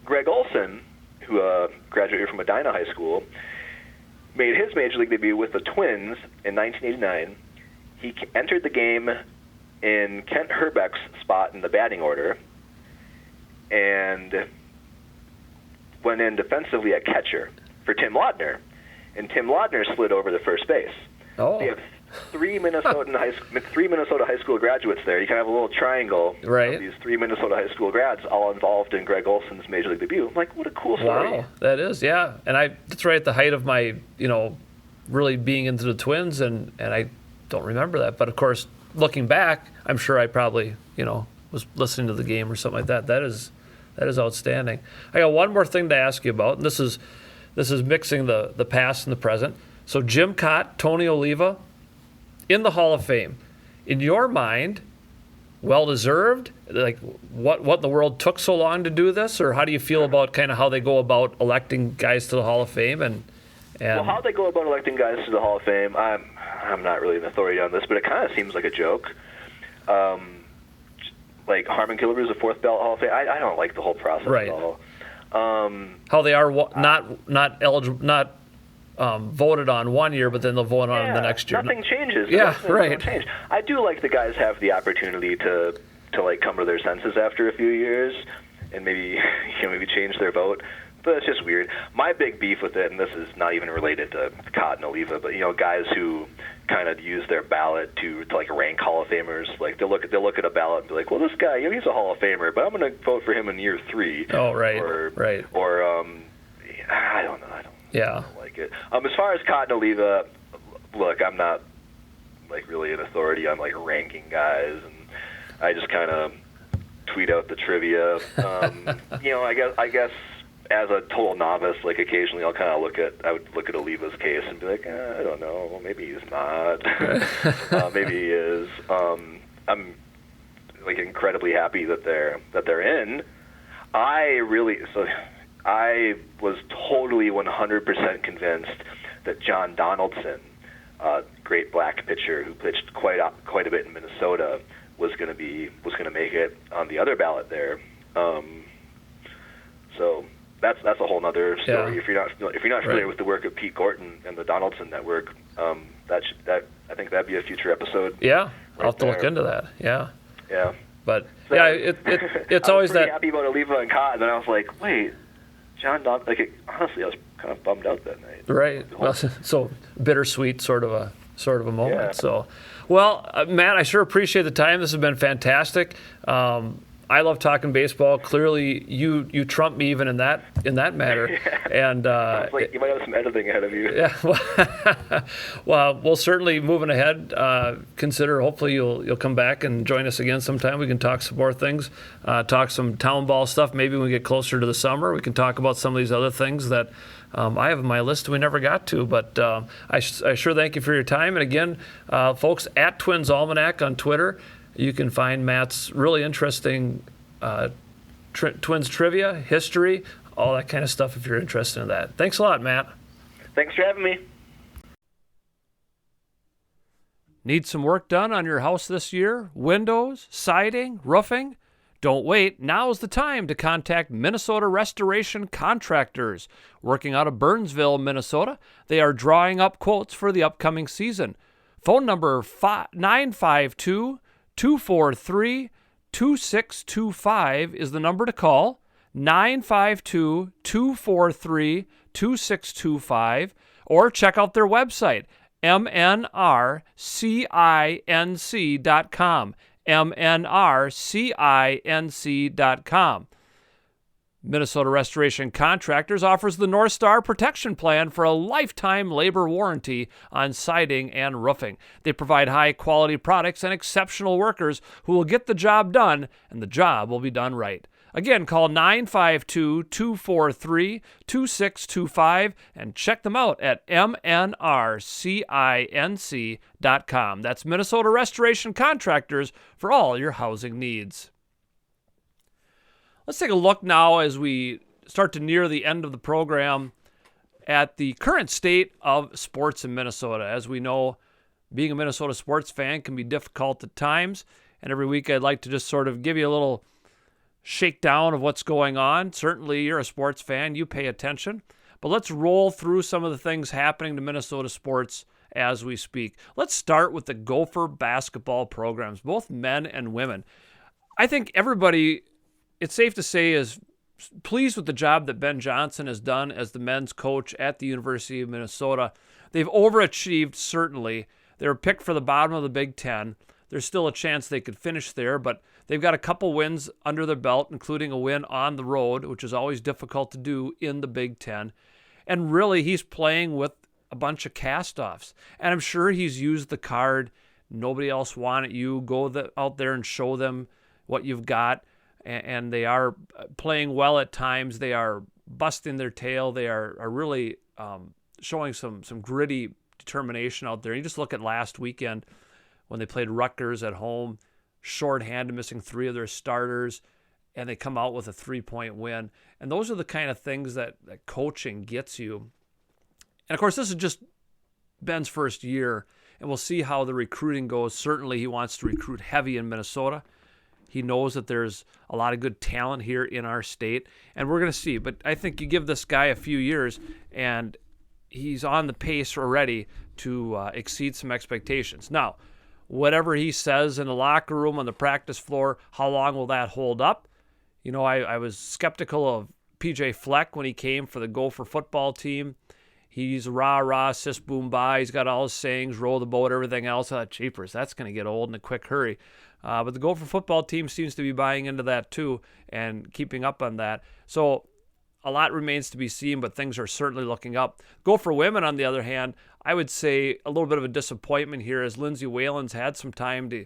Greg Olson, who graduated from Medina High School, made his Major League debut with the Twins in 1989. He entered the game in Kent Herbeck's spot in the batting order, and went in defensively at catcher for Tim Laudner. And Tim Laudner slid over to first base. Oh. They have three Minnesota high school graduates there. You kind of have a little triangle Right. of these three Minnesota high school grads all involved in Greg Olson's Major League debut. I'm like, what a cool story. Wow, that is, yeah. And that's right at the height of my, really being into the Twins, and I don't remember that. But of course, looking back, I'm sure I probably, was listening to the game or something like that. That is outstanding. I got one more thing to ask you about, and this is mixing the past and the present. So Jim Cott, Tony Oliva, in the Hall of Fame. In your mind, well-deserved? Like, what in the world took so long to do this? Or how do you feel about kind of how they go about electing guys to the Hall of Fame? And Well, how they go about electing guys to the Hall of Fame, I'm not really an authority on this, but it kind of seems like a joke. Like Harmon Killebrew is a fourth ballot Hall of Fame. I don't like the whole process Right. at all. how they are not eligible, not voted on one year, but then they'll vote on the next year. Nothing changes. Yeah, Nothing right. don't change. I do like the guys have the opportunity to to like come to their senses after a few years and maybe maybe change their vote. But it's just weird. My big beef with it, and this is not even related to Cott and Oliva, but guys who kind of use their ballot to like rank Hall of Famers. Like they'll look at a ballot and be like, well, this guy, he's a Hall of Famer, but I'm going to vote for him in year 3. Oh, right, right. Or I don't know. I don't like it. As far as Cott and Oliva, look, I'm not like really an authority on like ranking guys, and I just kind of tweet out the trivia. I guess as a total novice, like occasionally I would look at Oliva's case and be like, I don't know, well, maybe he's not, maybe he is. I'm like incredibly happy that they're in. I was totally 100% convinced that John Donaldson, great black pitcher who pitched quite a bit in Minnesota, was going to make it on the other ballot there. So that's a whole other story. Yeah. If you're not familiar with the work of Pete Gorton and the Donaldson Network, I think that'd be a future episode. Yeah, I'll have to look into that. Yeah. Yeah. But so, it's always that. I was pretty happy about Oliva and Cott, and then I was like, wait, John Donaldson. Like honestly, I was kind of bummed out that night. Right. Well, so bittersweet sort of a moment. Yeah. So, well, Matt, I sure appreciate the time. This has been fantastic. I love talking baseball. Clearly, you trump me even in that matter. Yeah. And like you might have some editing ahead of you. Yeah. Well, we'll certainly moving ahead. Consider hopefully you'll come back and join us again sometime. We can talk some more things, talk some town ball stuff. Maybe when we get closer to the summer, we can talk about some of these other things that I have on my list we never got to. But I sure thank you for your time. And again, folks, at Twins Almanac on Twitter. You can find Matt's really interesting Twins trivia, history, all that kind of stuff if you're interested in that. Thanks a lot, Matt. Thanks for having me. Need some work done on your house this year? Windows, siding, roofing? Don't wait. Now's the time to contact Minnesota Restoration Contractors. Working out of Burnsville, Minnesota, they are drawing up quotes for the upcoming season. Phone number 952-243-2625 is the number to call, 952-243-2625, or check out their website, mnrcinc.com, mnrcinc.com. Minnesota Restoration Contractors offers the North Star Protection Plan for a lifetime labor warranty on siding and roofing. They provide high-quality products and exceptional workers who will get the job done, and the job will be done right. Again, call 952-243-2625 and check them out at mnrcinc.com. That's Minnesota Restoration Contractors for all your housing needs. Let's take a look now as we start to near the end of the program at the current state of sports in Minnesota. As we know, being a Minnesota sports fan can be difficult at times, and every week I'd like to just sort of give you a little shakedown of what's going on. Certainly, you're a sports fan, you pay attention, but let's roll through some of the things happening to Minnesota sports as we speak. Let's start with the Gopher basketball programs, both men and women. I think everybody, it's safe to say, is pleased with the job that Ben Johnson has done as the men's coach at the University of Minnesota. They've overachieved, certainly. They were picked for the bottom of the Big Ten. There's still a chance they could finish there, but they've got a couple wins under their belt, including a win on the road, which is always difficult to do in the Big Ten. And really, he's playing with a bunch of cast-offs. And I'm sure he's used the card, nobody else wanted you, go out there and show them what you've got. And they are playing well at times. They are busting their tail. They are really showing some gritty determination out there. You just look at last weekend when they played Rutgers at home, shorthanded, missing 3 of their starters, and they come out with a 3-point win. And those are the kind of things that coaching gets you. And, of course, this is just Ben's first year, and we'll see how the recruiting goes. Certainly he wants to recruit heavy in Minnesota. He knows that there's a lot of good talent here in our state, and we're going to see. But I think you give this guy a few years, and he's on the pace already to exceed some expectations. Now, whatever he says in the locker room, on the practice floor, how long will that hold up? I was skeptical of PJ Fleck when he came for the Gopher football team. He's rah-rah, sis boom bye. He's got all his sayings, row the boat, everything else. I thought, jeepers, that's going to get old in a quick hurry. But the Gopher football team seems to be buying into that too and keeping up on that. So a lot remains to be seen, but things are certainly looking up. Gopher women, on the other hand, I would say a little bit of a disappointment here, as Lindsay Whalen's had some time to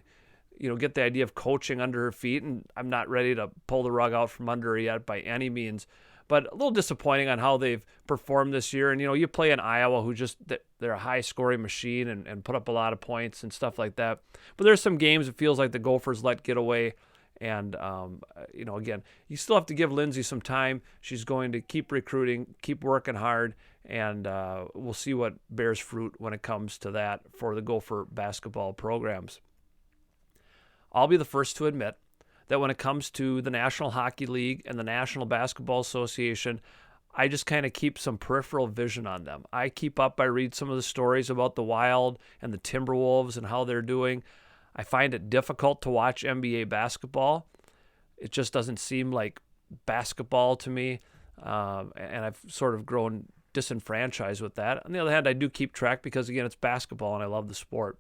get the idea of coaching under her feet, and I'm not ready to pull the rug out from under her yet by any means. But a little disappointing on how they've performed this year. And, you play in Iowa, who they're a high-scoring machine and put up a lot of points and stuff like that. But there's some games it feels like the Gophers let get away. And, again, you still have to give Lindsay some time. She's going to keep recruiting, keep working hard, and we'll see what bears fruit when it comes to that for the Gopher basketball programs. I'll be the first to admit that when it comes to the National Hockey League and the National Basketball Association, I just kind of keep some peripheral vision on them. I keep up, I read some of the stories about the Wild and the Timberwolves and how they're doing. I find it difficult to watch NBA basketball. It just doesn't seem like basketball to me, and I've sort of grown disenfranchised with that. On the other hand, I do keep track because, again, it's basketball and I love the sport.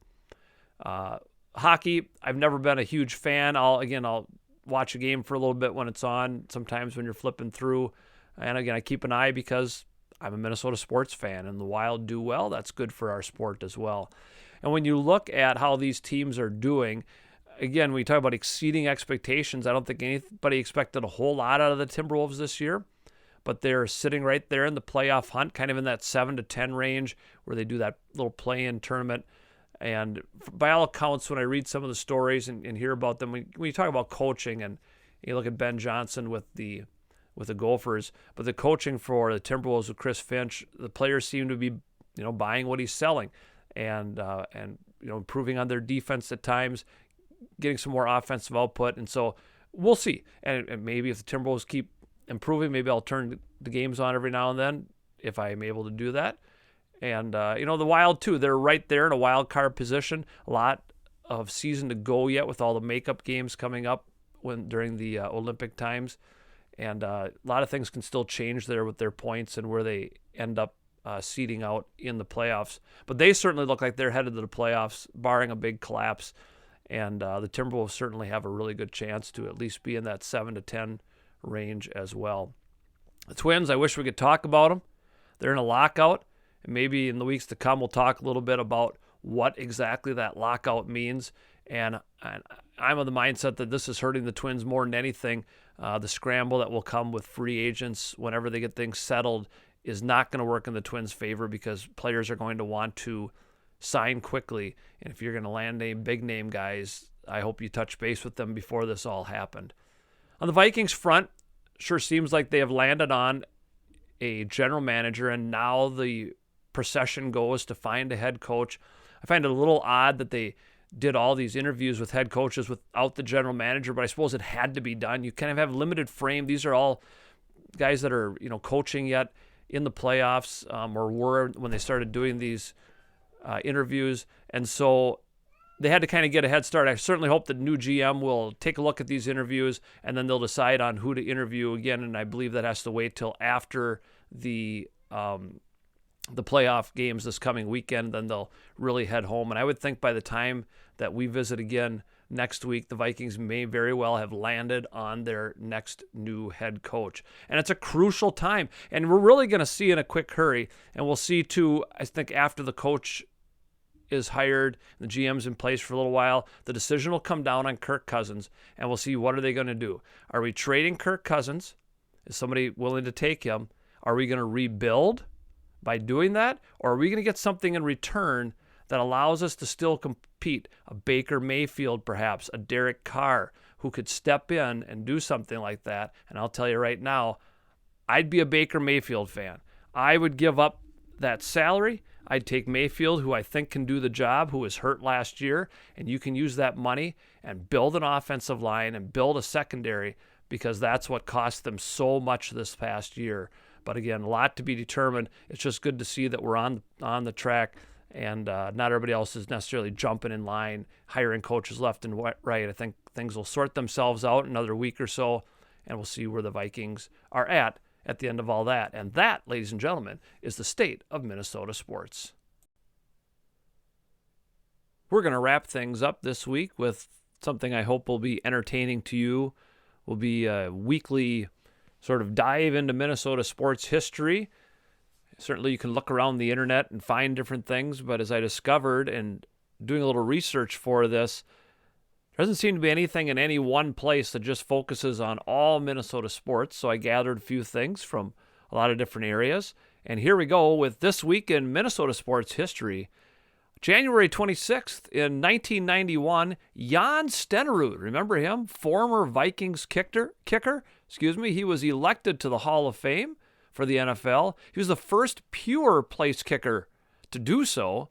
Hockey, I've never been a huge fan. I'll watch a game for a little bit when it's on, sometimes when you're flipping through. And again, I keep an eye because I'm a Minnesota sports fan, and the Wild do well. That's good for our sport as well. And when you look at how these teams are doing, again, we talk about exceeding expectations. I don't think anybody expected a whole lot out of the Timberwolves this year, but they're sitting right there in the playoff hunt, kind of in that 7-10 range where they do that little play-in tournament. And by all accounts, when I read some of the stories and hear about them, when you talk about coaching, and you look at Ben Johnson with the Gophers, but the coaching for the Timberwolves with Chris Finch, the players seem to be buying what he's selling, and improving on their defense at times, getting some more offensive output. And so we'll see. And maybe if the Timberwolves keep improving, maybe I'll turn the games on every now and then if I am able to do that. And, the Wild, too, they're right there in a wild card position. A lot of season to go yet with all the makeup games coming up during the Olympic times. And a lot of things can still change there with their points and where they end up seeding out in the playoffs. But they certainly look like they're headed to the playoffs, barring a big collapse. And the Timberwolves certainly have a really good chance to at least be in that 7-10 range as well. The Twins, I wish we could talk about them. They're in a lockout. And maybe in the weeks to come, we'll talk a little bit about what exactly that lockout means. And I'm of the mindset that this is hurting the Twins more than anything. The scramble that will come with free agents whenever they get things settled is not going to work in the Twins' favor, because players are going to want to sign quickly. And if you're going to land big name guys, I hope you touch base with them before this all happened. On the Vikings front, sure seems like they have landed on a general manager, and now the procession goes to find a head coach. I find it a little odd that they did all these interviews with head coaches without the general manager, but I suppose it had to be done. You kind of have limited frame. These are all guys that are, coaching yet in the playoffs, or were when they started doing these interviews. And so they had to kind of get a head start. I certainly hope the new GM will take a look at these interviews, and then they'll decide on who to interview again. And I believe that has to wait till after the playoff games this coming weekend. Then they'll really head home. And I would think by the time that we visit again next week, the Vikings may very well have landed on their next new head coach. And it's a crucial time. And we're really going to see in a quick hurry. And we'll see, too, I think after the coach is hired, the GM's in place for a little while, the decision will come down on Kirk Cousins. And we'll see, what are they going to do? Are we trading Kirk Cousins? Is somebody willing to take him? Are we going to rebuild by doing that? Or are we going to get something in return that allows us to still compete? A Baker Mayfield, perhaps, a Derek Carr, who could step in and do something like that. And I'll tell you right now, I'd be a Baker Mayfield fan. I would give up that salary. I'd take Mayfield, who I think can do the job, who was hurt last year, and you can use that money and build an offensive line and build a secondary, because that's what cost them so much this past year. But again, a lot to be determined. It's just good to see that we're on the track and not everybody else is necessarily jumping in line, hiring coaches left and right. I think things will sort themselves out in another week or so, and we'll see where the Vikings are at the end of all that. And that, ladies and gentlemen, is the state of Minnesota sports. We're going to wrap things up this week with something I hope will be entertaining to you. Will be a weekly sort of dive into Minnesota sports history. Certainly you can look around the internet and find different things, but as I discovered and doing a little research for this, there doesn't seem to be anything in any one place that just focuses on all Minnesota sports, so I gathered a few things from a lot of different areas. And here we go with This Week in Minnesota Sports History. January 26th in 1991, Jan Stenerud, remember him? Former Vikings kicker. He was elected to the Hall of Fame for the NFL. He was the first pure place kicker to do so.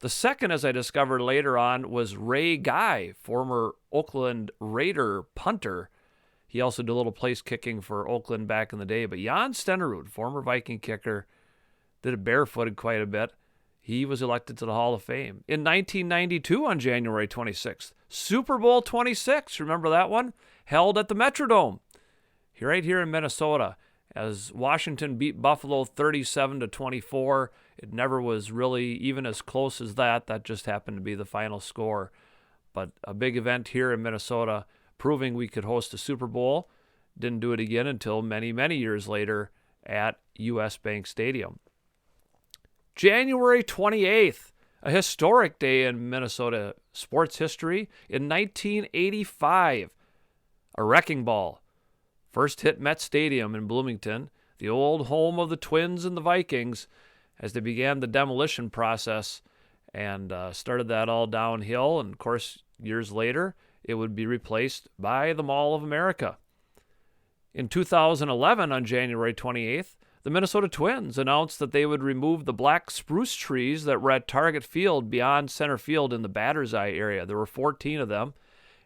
The second, as I discovered later on, was Ray Guy, former Oakland Raider punter. He also did a little place kicking for Oakland back in the day. But Jan Stenerud, former Viking kicker, did it barefooted quite a bit. He was elected to the Hall of Fame. In 1992, on January 26th, Super Bowl 26, remember that one? Held at the Metrodome, right here in Minnesota, as Washington beat Buffalo 37-24. It never was really even as close as that. That just happened to be the final score. But a big event here in Minnesota, proving we could host a Super Bowl. Didn't do it again until many, many years later at U.S. Bank Stadium. January 28th, a historic day in Minnesota sports history. In 1985, a wrecking ball first hit Met Stadium in Bloomington, the old home of the Twins and the Vikings, as they began the demolition process and started that all downhill. And, of course, years later, it would be replaced by the Mall of America. In 2011, on January 28th, the Minnesota Twins announced that they would remove the black spruce trees that were at Target Field beyond center field in the batter's eye area. There were 14 of them.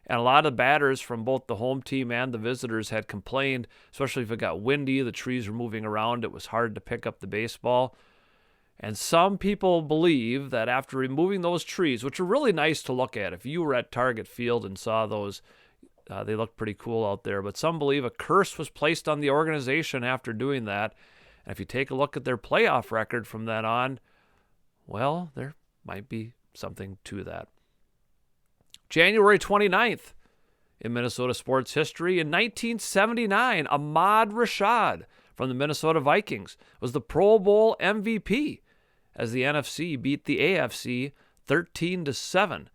And a lot of batters from both the home team and the visitors had complained, especially if it got windy, the trees were moving around, it was hard to pick up the baseball. And some people believe that after removing those trees, which are really nice to look at, if you were at Target Field and saw those, they look pretty cool out there. But some believe a curse was placed on the organization after doing that. And if you take a look at their playoff record from then on, well, there might be something to that. January 29th, in Minnesota sports history, in 1979, Ahmad Rashad from the Minnesota Vikings was the Pro Bowl MVP as the NFC beat the AFC 13-7.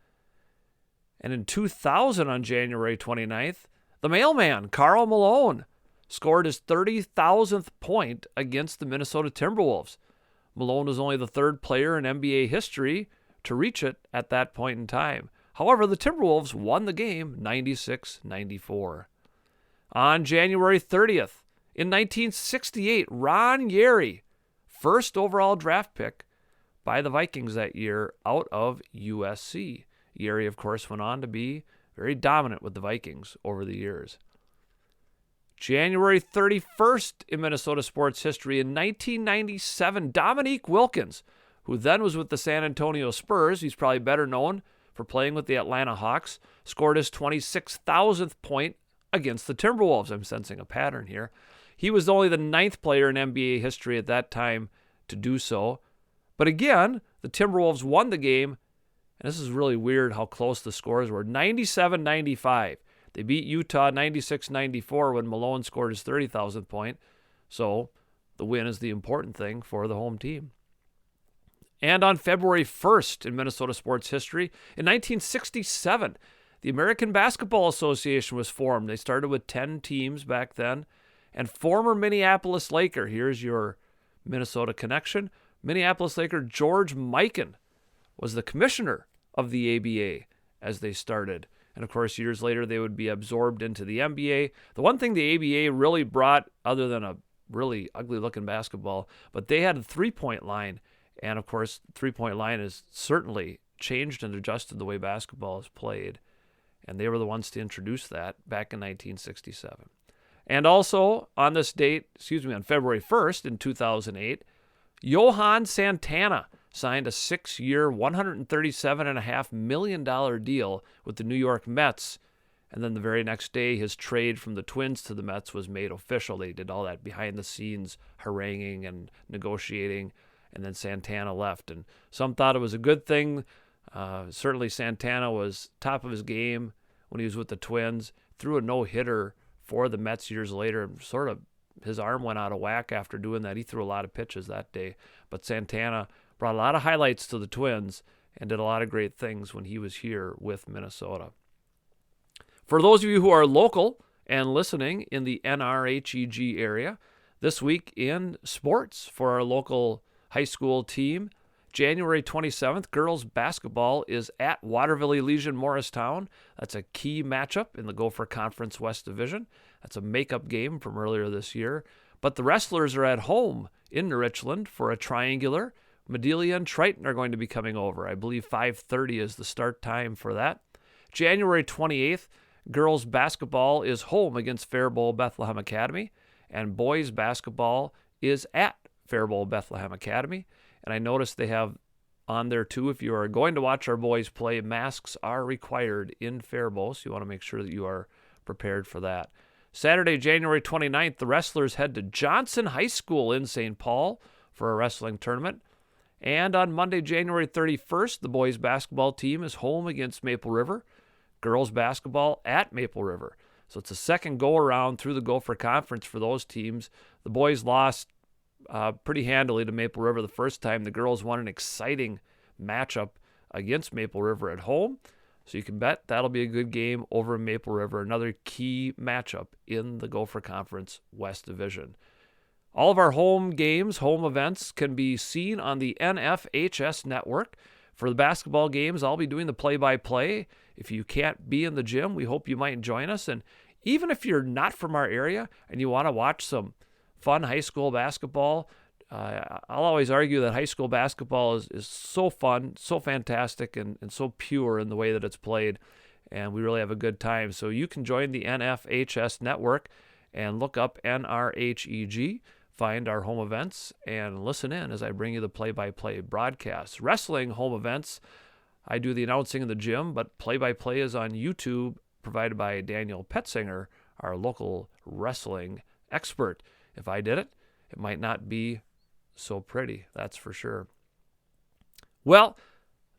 And in 2000, on January 29th, the mailman, Karl Malone, scored his 30,000th point against the Minnesota Timberwolves. Malone was only the third player in NBA history to reach it at that point in time. However, the Timberwolves won the game 96-94. On January 30th, in 1968, Ron Yary, first overall draft pick by the Vikings that year out of USC. Yary, of course, went on to be very dominant with the Vikings over the years. January 31st in Minnesota sports history, in 1997, Dominique Wilkins, who then was with the San Antonio Spurs, he's probably better known for playing with the Atlanta Hawks, scored his 26,000th point against the Timberwolves. I'm sensing a pattern here. He was only the 9th player in NBA history at that time to do so. But again, the Timberwolves won the game, and this is really weird how close the scores were. 97-95. They beat Utah 96-94 when Malone scored his 30,000th point. So the win is the important thing for the home team. And on February 1st in Minnesota sports history, in 1967, the American Basketball Association was formed. They started with 10 teams back then. And former Minneapolis Laker, here's your Minnesota connection, Minneapolis Laker George Mikan was the commissioner of the ABA as they started. And of course, years later, they would be absorbed into the NBA. The one thing the ABA really brought, other than a really ugly-looking basketball, but they had a three-point line. And of course, three-point line has certainly changed and adjusted the way basketball is played. And they were the ones to introduce that back in 1967. And also on this date, on February 1st in 2008, Johan Santana signed a 6-year, $137.5 million deal with the New York Mets. And then the very next day, his trade from the Twins to the Mets was made official. They did all that behind-the-scenes haranguing and negotiating, and then Santana left. And some thought it was a good thing. Certainly Santana was top of his game when he was with the Twins, threw a no-hitter for the Mets years later. Sort of his arm went out of whack after doing that. He threw a lot of pitches that day. But Santana brought a lot of highlights to the Twins and did a lot of great things when he was here with Minnesota. For those of you who are local and listening in the NRHEG area, this week in sports for our local high school team, January 27th, girls basketball is at Waterville Elysian Morristown. That's a key matchup in the Gopher Conference West Division. That's a makeup game from earlier this year. But the wrestlers are at home in Richland for a triangular. Madelia and Triton are going to be coming over. I believe 5:30 is the start time for that. January 28th, girls basketball is home against Faribault Bethlehem Academy, and boys basketball is at Faribault Bethlehem Academy. And I noticed they have on there too, if you are going to watch our boys play, masks are required in Faribault, so you want to make sure that you are prepared for that. Saturday, January 29th, the wrestlers head to Johnson High School in St. Paul for a wrestling tournament. And on Monday, January 31st, the boys basketball team is home against Maple River. Girls basketball at Maple River. So it's a second go-around through the Gopher Conference for those teams. The boys lost pretty handily to Maple River the first time. The girls won an exciting matchup against Maple River at home. So you can bet that'll be a good game over Maple River, another key matchup in the Gopher Conference West Division. All of our home games, home events, can be seen on the NFHS network. For the basketball games, I'll be doing the play-by-play. If you can't be in the gym, we hope you might join us. And even if you're not from our area and you want to watch some fun high school basketball, I'll always argue that high school basketball is so fun, so fantastic, and so pure in the way that it's played. And we really have a good time. So you can join the NFHS network and look up NRHEG. Find our home events and listen in as I bring you the play-by-play broadcasts. Wrestling home events, I do the announcing in the gym, but play-by-play is on YouTube, provided by Daniel Petzinger, our local wrestling expert. If I did it, it might not be so pretty, that's for sure. Well,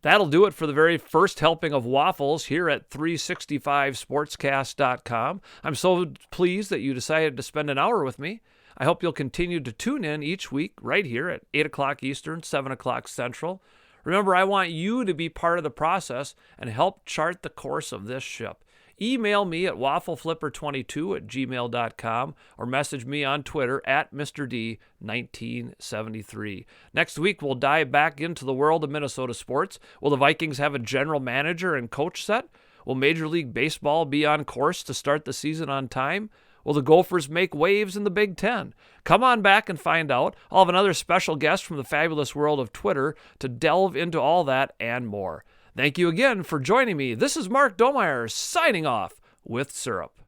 that'll do it for the very first helping of waffles here at 365sportscast.com. I'm so pleased that you decided to spend an hour with me. I hope you'll continue to tune in each week right here at 8 o'clock Eastern, 7 o'clock Central. Remember, I want you to be part of the process and help chart the course of this ship. Email me at waffleflipper22@gmail.com or message me on Twitter at MrD1973. Next week, we'll dive back into the world of Minnesota sports. Will the Vikings have a general manager and coach set? Will Major League Baseball be on course to start the season on time? Will the Gophers make waves in the Big Ten? Come on back and find out. I'll have another special guest from the fabulous world of Twitter to delve into all that and more. Thank you again for joining me. This is Mark Domeyer signing off with Syrup.